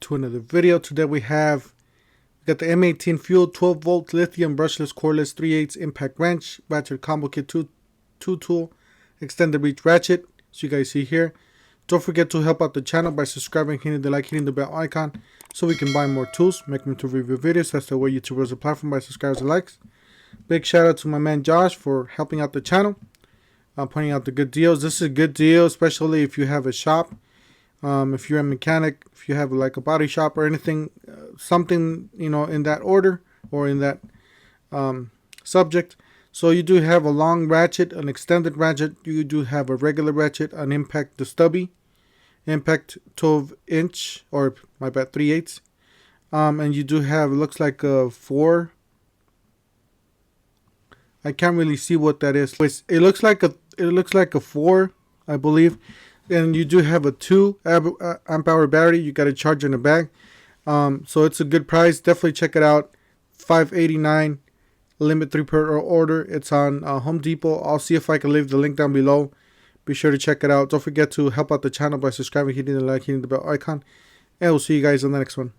to another video. Today we got the M18 fuel 12 volt lithium brushless cordless 3/8 impact wrench, ratchet combo kit 2 tool, extended reach ratchet, so you guys see here. Don't forget to help out the channel by subscribing, hitting the like, hitting the bell icon, so we can buy more tools, make them to review videos. That's the way YouTubers are platform by subscribers and likes. Big shout out to my man Josh for helping out the channel, pointing out the good deals. This is a good deal, especially if you have a shop. If you're a mechanic, if you have like a body shop or anything, something, you know, in that order or in that subject. So you do have a long ratchet, an extended ratchet. You do have a regular ratchet, an impact, the stubby impact 12-inch, or my bad, 3/8. And you do have, it looks like a 4. I can't really see what that is. It looks like a 4, I believe. And you do have a 2 amp hour battery. You got a charger in the bag. So it's a good price. Definitely check it out. $5.89, limit 3 per order. It's on Home Depot. I'll see if I can leave the link down below. Be sure to check it out. Don't forget to help out the channel by subscribing, hitting the like, hitting the bell icon. And we'll see you guys on the next one.